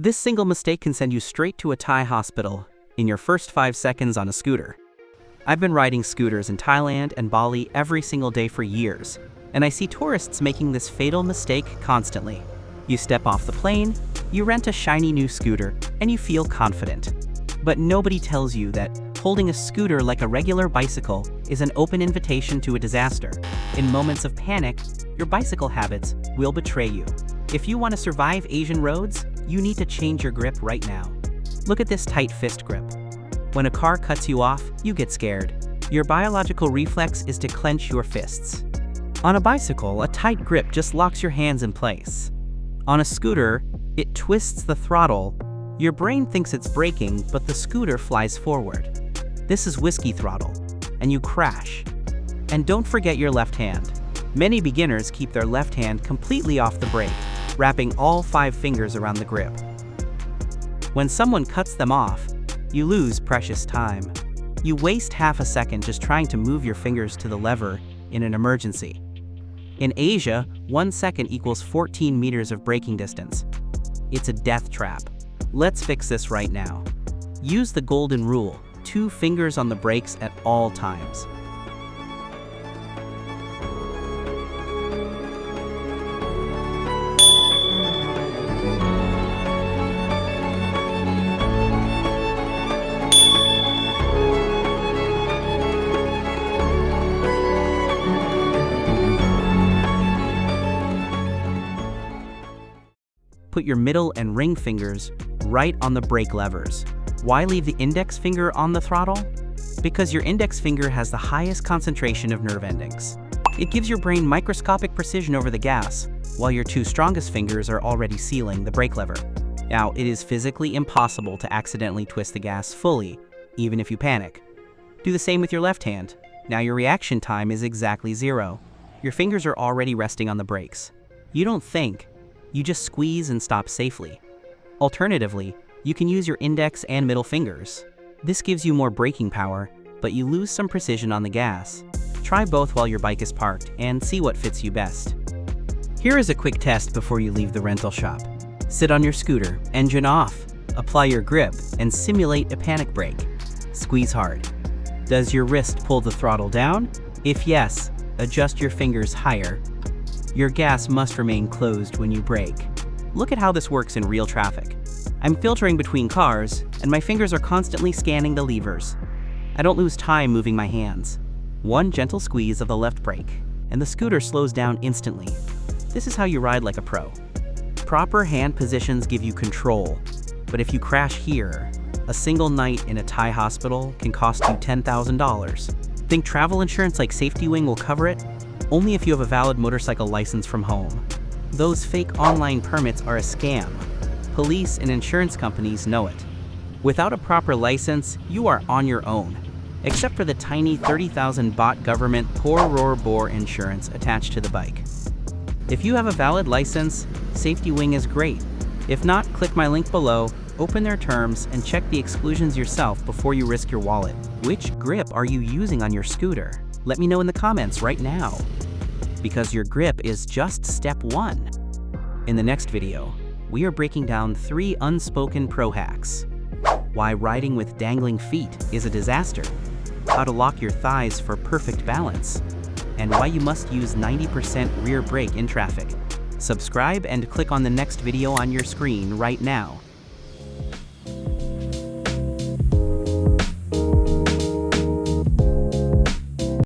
This single mistake can send you straight to a Thai hospital in your first 5 seconds on a scooter. I've been riding scooters in Thailand and Bali every single day for years, and I see tourists making this fatal mistake constantly. You step off the plane, you rent a shiny new scooter, and you feel confident. But nobody tells you that holding a scooter like a regular bicycle is an open invitation to a disaster. In moments of panic, your bicycle habits will betray you. If you want to survive Asian roads, you need to change your grip right now. Look at this tight fist grip. When a car cuts you off, you get scared. Your biological reflex is to clench your fists. On a bicycle, a tight grip just locks your hands in place. On a scooter, it twists the throttle. Your brain thinks it's braking, but the scooter flies forward. This is whiskey throttle, and you crash. And don't forget your left hand. Many beginners keep their left hand completely off the brake, wrapping all 5 fingers around the grip. When someone cuts them off, you lose precious time. You waste half a second just trying to move your fingers to the lever in an emergency. In Asia, 1 second equals 14 meters of braking distance. It's a death trap. Let's fix this right now. Use the golden rule: 2 fingers on the brakes at all times. Put your middle and ring fingers right on the brake levers. Why leave the index finger on the throttle? Because your index finger has the highest concentration of nerve endings. It gives your brain microscopic precision over the gas, while your 2 strongest fingers are already sealing the brake lever. Now, it is physically impossible to accidentally twist the gas fully, even if you panic. Do the same with your left hand. Now your reaction time is exactly 0. Your fingers are already resting on the brakes. You don't think, you just squeeze and stop safely. Alternatively, you can use your index and middle fingers. This gives you more braking power, but you lose some precision on the gas. Try both while your bike is parked and see what fits you best. Here is a quick test before you leave the rental shop. Sit on your scooter, engine off, apply your grip, and simulate a panic brake. Squeeze hard. Does your wrist pull the throttle down? If yes, adjust your fingers higher. Your gas must remain closed when you brake. Look at how this works in real traffic. I'm filtering between cars, and my fingers are constantly scanning the levers. I don't lose time moving my hands. 1 gentle squeeze of the left brake, and the scooter slows down instantly. This is how you ride like a pro. Proper hand positions give you control, but if you crash here, a single night in a Thai hospital can cost you $10,000. Think travel insurance like Safety Wing will cover it? Only if you have a valid motorcycle license from home. Those fake online permits are a scam. Police and insurance companies know it. Without a proper license, you are on your own, except for the tiny 30,000 baht government poor roar bore insurance attached to the bike. If you have a valid license, Safety Wing is great. If not, click my link below, open their terms, and check the exclusions yourself before you risk your wallet. Which grip are you using on your scooter? Let me know in the comments right now, because your grip is just step 1. In the next video, we are breaking down 3 unspoken pro hacks. Why riding with dangling feet is a disaster, how to lock your thighs for perfect balance, and why you must use 90% rear brake in traffic. Subscribe and click on the next video on your screen right now.